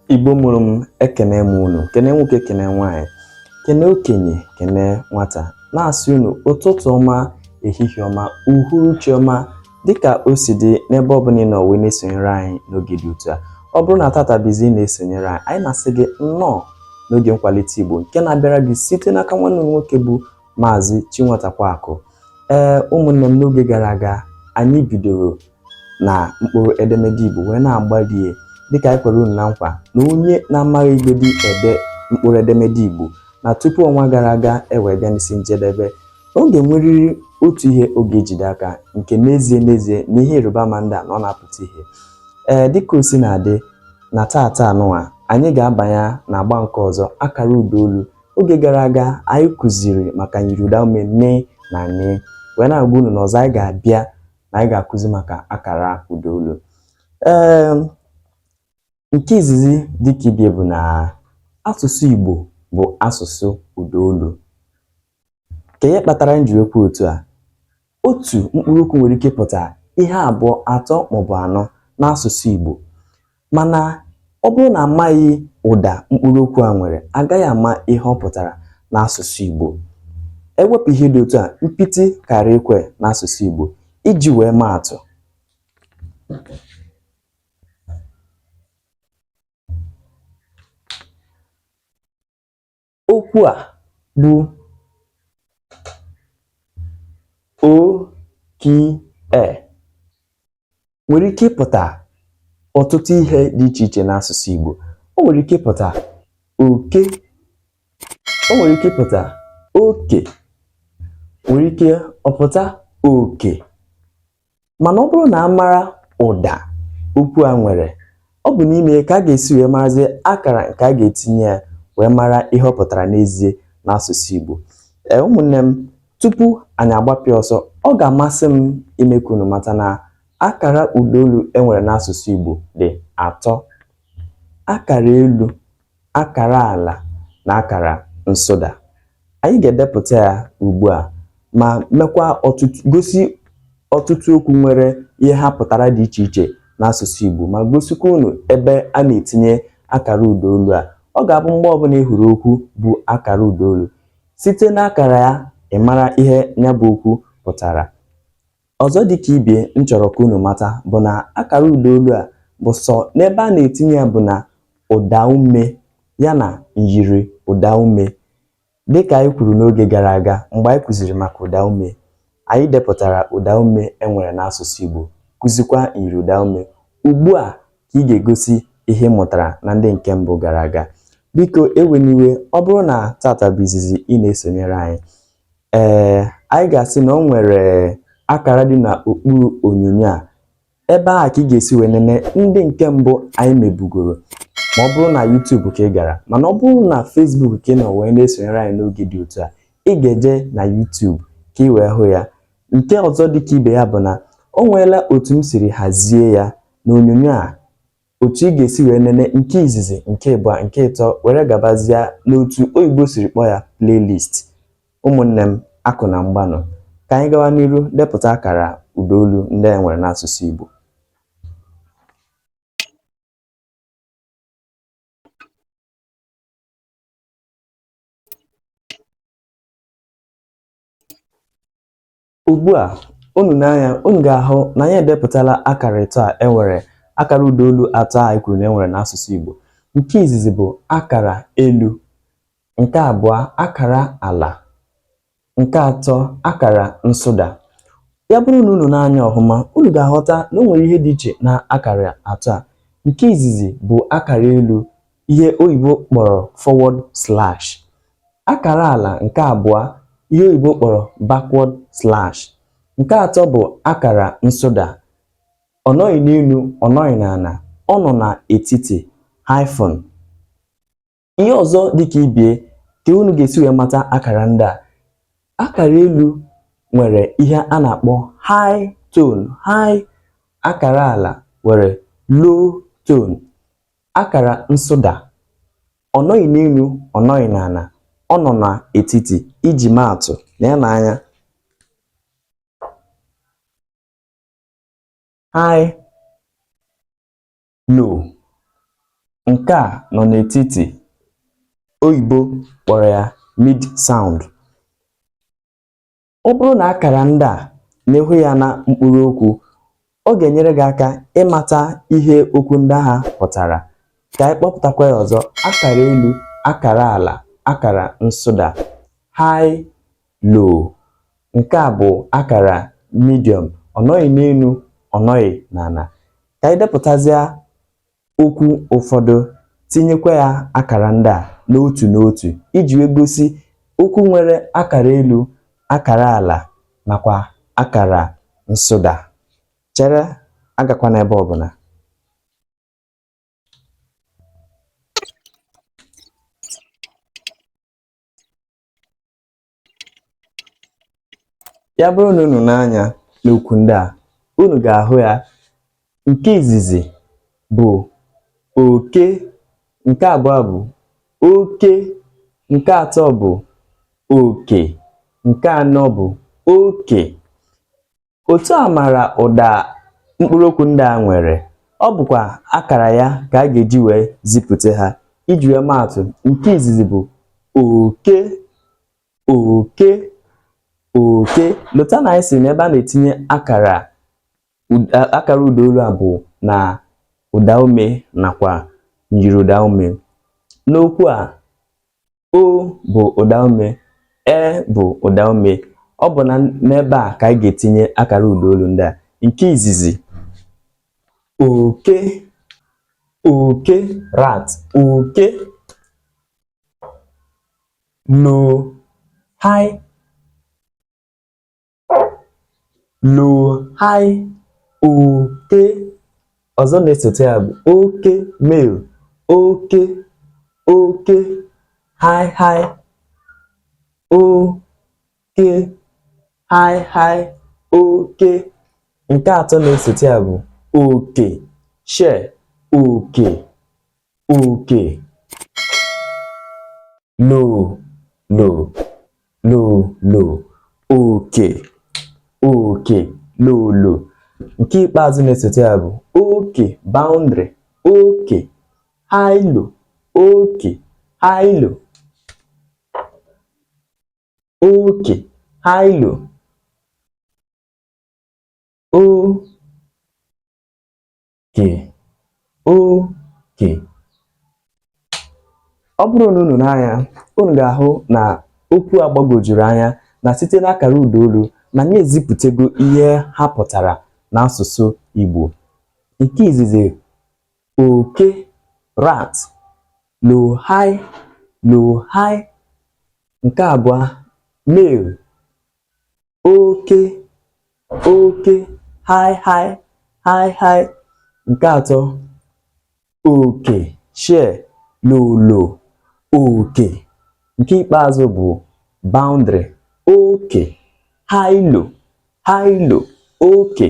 Igbo murum ekene munu, kene nwoke kene nwanyị, kene okenye kene nwata. Na-asị unu ụtụtụ ọma, ehihie ọma, uhuruchi ọma, dịka o si dị n'ebe ọbụla ị nọ wee na-esonyere anyị n'oge dị otu a. Ọ bụrụ na tata bizi na-esonyere anyị na-asị gị nnọọ n'oge nkwalite Igbo nke na-abịara gị site n'aka nwanne m nwoke bụ Maazi Chinwatakweaku. Ụmụnne m, n'oge gara aga anyị bidoro na Mkpuruedemede Igbo wee na-agbadie dịka anyị kwere unu na nkwa na onye na-amaghị igbedi ede Mkpuruedemede Igbo na tupu ọnwa gara aga ewee bịa n'isi njedebe, ọ ga-enwerịrị otu ihe oge ejide aka nke n'ezie na ihe ịrịba ama ndị a na ọ na-apụta ihe. Dịka o si na-adị na tata anụnwa anyị ga-abanye na agba nke ọzọ, akara ụdaolu. Oge gara aga anyị kụziri maka MYIRIUDAUME ne na ne, wee na-agba unu n'ọzọ anyị ga-abịa na anyị ga-akụzi maka akara ụdaolu. Nke izizi dịka ibie bụ na asụsụ Igbo bụ asụsụ ụdaolu. Ka ihe kpatara m ji ekwu otu a, otu mkpụrụokwu nwere ike ịpụta ihe abụọ, atọ maọbụ anọ n'asụsụ Igbo, mana ọ bụrụ na amaghị ụda mkpụrụokwu a nwere, agaghị ama ihe ọ pụtara n'asụsụ Igbo. Ewepụ ihe dị otu a, mpịtị kara ekwe n'asụsụ Igbo. Iji wee maa atụ, okwu a bụ oke nwere ike ịpụta ọtụtụ ihe dị iche iche n'asụsụ Igbo. O nwere ike ịpụta oke, o nwere ike ịpụta oke, nwere ike ọpụta oke. Mana ọ bụrụ na a mara ụda okwu a nwere, ọ bụ n'ime ka a ga-esi wee marazie akara nke a ga-etinye ya wee mara ihe ọ pụtara n'ezie n'asụsụ Igbo. Ụmụnne m, tupu anyị agbapịa ọsọ, ọ ga-amasị m ime ka unu mata na akara ụdaolu enwere n'asụsụ Igbo dị atọ: akara elu, akara ala na akara nsụda. Anyị ga-edepụta ya ugbu a ma mekwa gosi ọtụtụ okwu nwere ihe ha pụtara dị iche iche n'asụsụ Igbo, ma gosikwa unu ebe a na-etinye akara ụdaolu a. Ọ ga-abụ mgbe ọbụla ị hụrụ okwu bụ akara ụdaolu, site n'akara ya ị mara ihe ya bụ okwu pụtara. Ọzọ dịka ibie m chọrọ ka unu mata bụ na akara ụdaolu a bụ sọ n'ebe a na-etinye ya bụ na ụdaume ya na MYIRIUDAUME. Dịka anyị kwuru n'oge gara aga mgbe anyị kụziri maka ụdaume, anyị depụtara ụdaume enwere n'asụsụ Igbo, kụzikwa MYIRIUDAUME. Ugbu a ka ị ga-egosi ihe mụtara na ndị nke mbụ gara aga. Biko eweniwe, ọ bụrụ na tata bụ izizi ị na-esonyere anyị, anyị ga-asị na ọ nwere akara dị n'okpuru onyonyo a. Ebe a ka ị ga-esi wee nene ndị nke mbụ anyị mebugoro, ma ọ bụrụ na YouTube ka ị gara. Mana ọ bụrụ na Facebook ka ị nọ wee na-esonyere anyị n'oge dị otu a, ị ga-eje na YouTube ka ị wee hụ ya. Nke ọzọ dịka ibe ya bụ na o nweela otu m siri hazie ya n'onyonyo a, otu ị ga-esi wee nene nke izizi, nke ịbụọ, nke ịtọ, were gabazie n'otu oyibo siri kpọọ ya playlist. Ụmụnne m, akụ na mgbanụ, ka anyị gawa n'iru depụta akara ụdaolu ndị e nwere n'asụsụ Igbo. Ugbu a unu n'anya, unu ga-ahụ na anyị edepụtala akara ịtọ a enwere, akara ụdaolu atọ a anyị kwuru na enwere n'asụsụ Igbo. Nke izizi bụ akara elu, nke abụọ akara ala, nke atọ akara nsụda. Ya bụrụ na unu n'anya ọhụma, unu ga-aghọta na o nwere ihe dị iche na akara atọ a. Nke izizi bụ akara elu, ihe oyibo kpọrọ forward slash. Akara ala nke abụọ, ihe oyibo kpọrọ backward slash. Nke atọ bụ akara nsụda, ọ nọghị n'elu, ọ nọghị n'ala, ọ nọ n'etiti, hyphen. Ihe ọzọ dịka ibie ka unu ga-esi wee mata akara ndị a. Akara elu nwere ihe a na-akpọ high tone, high. Akara ala nwere low tone. Akara nsụda, ọ nọghị n'elu, ọ nọghị n'ala, ọ nọ n'etiti. Iji maa atụ, lee n'anya, high, low. nke a nọ n'etiti. Oyibo kpọrọ ya mid sound. Ọ bụrụ na akara ndị a na-ehụ ya na mkpụrụ okwu, ọ ga-enyere gị aka ịmata ihe okwu ndị ahụ pụtara. Ka anyị kpọpụtakwa ya ọzọ: akara elu, akara ala, akara nsụda, high, low. Nke a bụ akara medium, ọ nọghị n'elu, ọ nọghị n'ala. Ka anyị depụtazie okwu ụfọdụ, tinyekwa ya akara ndị a n'otu n'otu iji wee gosi okwu nwere akara elu, akara ala nakwa akara nsụda. Chere, agakwana ebe ọbụla. Ya bụrụ na unu n'anya n'okwu ndị a, unu ga-ahụ ya. Nke izizi bụ oke, nke abụọ bụ oke, nke atọ bụ oke, nke anọ bụ oke. Otu a mara ụda mkpụrụ okwu ndị a nwere, ọ bụkwa akara ya ka a ga-eji wee zipụta ha. Iji wee maa atụ, nke izizi bụ oke, oke, oke. Lụta na anyị si na ebe a na-etinye akara ụdaolu a bụ na ụdaume nakwa myiriudaume. N'okwu a, o bụ ụdaume, e bụ ụdaume. Ọ bụ n'ebe a ka anyị ga-etinye akara ụdaolu ndị a. Nke izizi, oke, oke, rat, oke. Low, high, low, high, oke. Ọzọ na-esote ya bụ oke, male, oke, oke, high, high, oke, high, high, oke. Nke atọ na-esote ya bụ oke, share, oke, oke. Low, low, low, low, oke, oke, low, low. Nke ikpeazụ na-esote ya bụ oke, boundary, oke, high, low, oke, high, low, oke, high, low, oke, oke. Ọ bụrụ na unu n'anya, unu ga-ahụ na okwu a gbagwojuru anya na site n'akara ụdaolu na anyị ezipụtago ihe ha pụtara n'asụsụ Igbo. Nke izizi, oke, rat, low, high, low, high. Nke abụọ, male, oke, oke, high, high, high, high. Nke atọ, oke, share, low, low, oke. Nke ikpeazụ bụ boundary, oke, high, low, high, low, oke.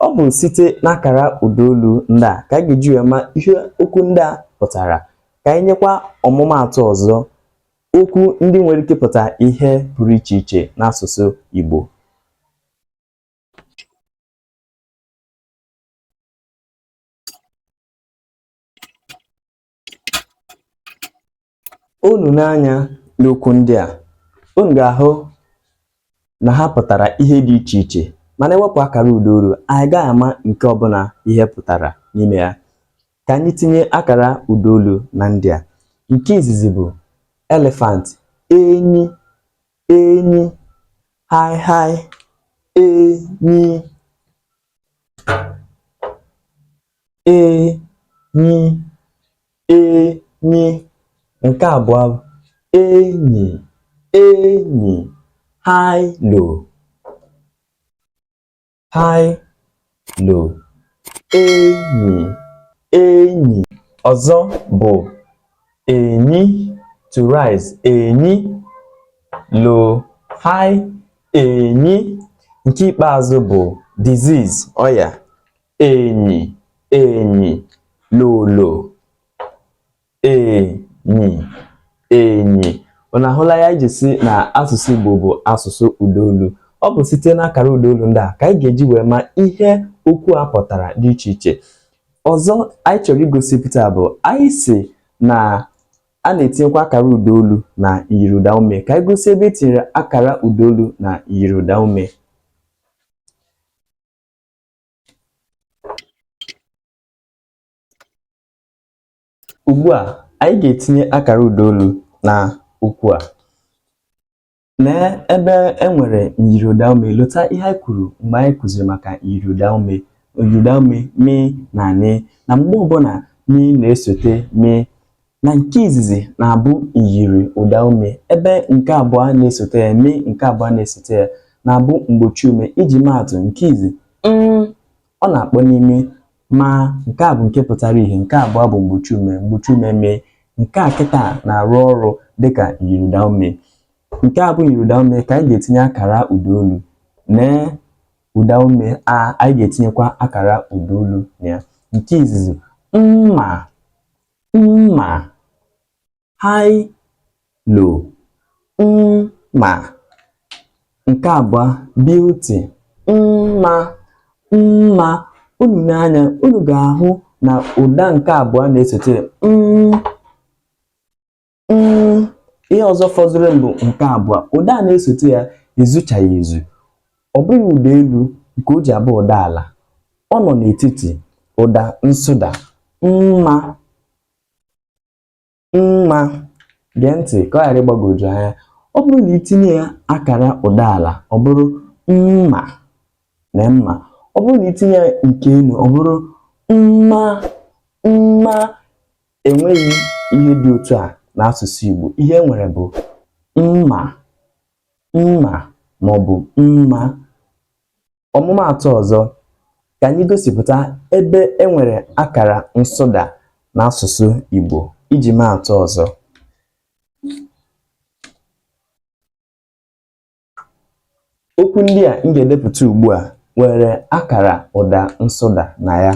Ọ bụ site n'akara ụdaolu ndị a ka a ga-eji wee ma ihe okwu ndị a pụtara. Ka anyị nyekwa ọmụmaatụ ọzọ, okwu ndị nwere ike ịpụta ihe pụrụ iche iche n'asụsụ Igbo. Unu n'anya n'okwu ndị a, unu ga-ahụ na ha pụtara ihe dị iche iche, mana ewepụ akara ụdaolu, anyị gaghị ama nke ọbụla ihe pụtara n'ime ya. Ka anyị tinye akara ụdaolu na ndị a. Nke izizi bụ elephant, enyi, enyi, high, high, enyi, enyi, enyi. Nke abụọ, enyi, enyi, high, low, high, low, enyi, enyi. Ọzọ bụ enyi, to rise, enyi, low, high, enyi. Nke ikpeazụ bụ disease, ọya, enyi, enyi, low, low, enyi, enyi. Unu ahụla ya iji si na asụsụ Igbo bụ asụsụ ụdaolu. Ọ bụ site n'akara ụdaolu ndị a ka anyị ga-eji wee ma ihe okwu a pụtara dị iche iche. Ọzọ anyị chọrọ igosipụta bụ anyị si na a na-etinyekwa akara ụdaolu na MYIRIUDAUME. Ka anyị gosi ebe etinyere akara ụdaolu na MYIRIUDAUME. Ugbu a anyị ga-etinye akara ụdaolu na okwu a. Lee ebe enwere MYIRIUDAUME. Lota ihe anyị kwuru mgbe anyị kụziri maka MYIRIUDAUME. MYIRIUDAUME mi na ni, na mgbe ọbụla mi na-esote mi, na nke izizi na-abụ MYIRIUDAUME, ebe nke abụọ na-esote ya, mi nke abụọ na-esote ya na-abụ mgbochiume. Iji maatụ, nke izi ọ na-akpọ n'ime, ma nke a bụ nke pụtara ihe, nke abụọ bụ mgbochiume mi. Nke a kịta na-arụ ọrụ dịka MYIRIUDAUME. Nke a bụ MYIRIUDAUME ka anyị ga-etinye akara ụdaolu. Nee ụdaume a, anyị ga-etinyekwa akara ụdaolu na ya. Nke izizi mma, mma, high low, mma. Nke abụọ beauty, mma, mma. Unu n'anya, unu ga-ahụ na ụda nke abụọ na-esote ihe ọzọ fọdụrụ bụ nke abụọ. Ụda na-esote ya ezuchaghị ezu. Ọ bụghị ụda elu nke o ji abụ ụda ala. Ọ nọ n'etiti ụda nsụda. Mma, mma. Gee ntị ka ọ ghara ịgbagwoju anya. Ọ bụrụ na itinye ya akara ụda ala, ọ bụrụ mma na mma. Ọ bụrụ na itinye ya nke elu, ọ bụrụ mma, mma. Enweghị ihe dị otu a n'asụsụ Igbo. Ihe enwere bụ mma, mma, ma ọ bụ mma. Ọmụmaatụ ọzọ ka anyị gosipụta ebe enwere akara nsụda n'asụsụ Igbo. Iji maatụ ọzọ, okwu ndị a m ga-edepụta ugbu a nwere akara ụda nsụda na ya.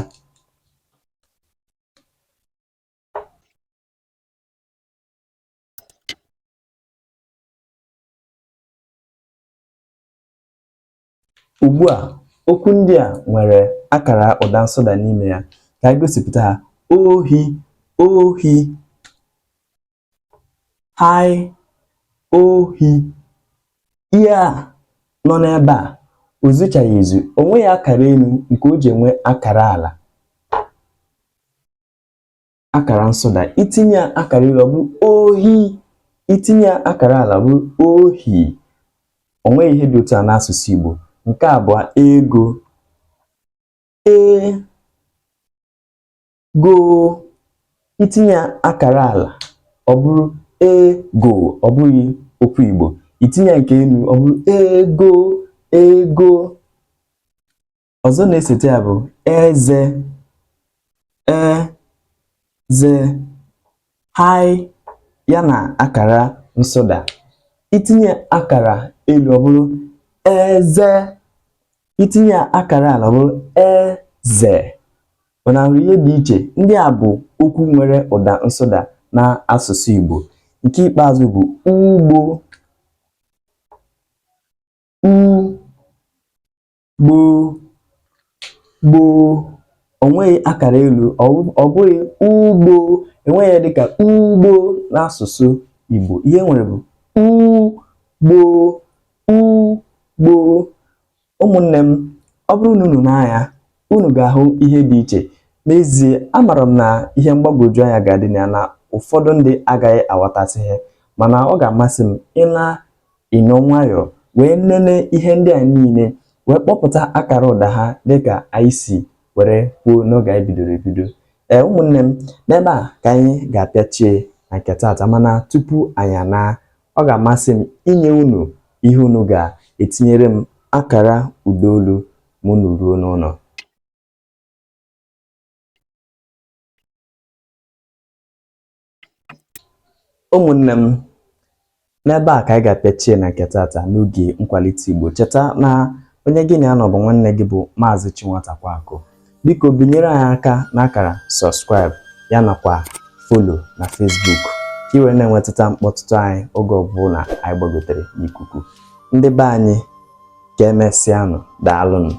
Ugbu a okwu ndị a nwere akara ụda nsụda n'ime ya. Ka anyị gosipụta ha. Ohi, ohi, hai, ohi. Ihe a nọ n'ebe a o zuchaghị ezu. O nweghị akara elu nke o ji enwe akara ala, akara nsụda. Itinye akara elu, ọ bụ ohi. Itinye akara ala, ọ bụ ohi. O nweghị ihe dị otu a n'asụsụ Igbo. Nke abụọ ego, ego. Itinye akara ala, ọ bụrụ ego. Ọ bụghị okwu Igbo. Itinye nke elu, ọ bụrụ ego, ego. Ọzọ na-esote ya bụ eze, eze, hai ya na akara nsụda. Itinye akara elu, ọ bụrụ eze. Itinye akara ala, ọ bụrụ eze. Ọ na-ahụrụ ihe dị iche. Ndị a bụ okwu nwere ụda nsụda n'asụsụ Igbo. Nke ikpeazụ bụ ugbo, ugbo, gbo. O nweghị akara elu, ọ bụghị ugbo. Enweghị ya dịka ugbo n'asụsụ Igbo. Ihe nwere bụ ugbo, ugbo. Ụmụnne m, ọ bụrụ na unu n'anya, unu ga-ahụ ihe dị iche. N'ezie, amara m na ihe mgbagwoju anya ga-adị na ụfọdụ ndị agaghị aghọtasị ihe, mana ọ ga-amasị m ịnọ nwayọọ wee nene ihe ndị a niile, wee kpọpụta akara ụda ha dịka anyị si were kwuo n'oge anyị bidoro ebido. Ụmụnne m, n'ebe a ka anyị ga-apịachie na nke taata, mana tupu anyị ọ ga-amasị m inye unu ihe unu ga-etinyere m akara ụdaolu ma unu ruo n'ụlọ. Ụmụnne m, n'ebe a ka anyị ga-apịachie na nke taata n'oge nkwalite Igbo. Cheta na onye gị na-anọ bụ nwanne gị bụ Maazi Chinwatakweaku. Biko binyere anyị aka n'akara subscribe ya nakwa follow na Facebook ka iwere na-enwetata mkpọtụtụ anyị oge ọbụla anyị gbagotere n'ikuku. Ndị be anyị, ka emesịanụ. Daalụnụ.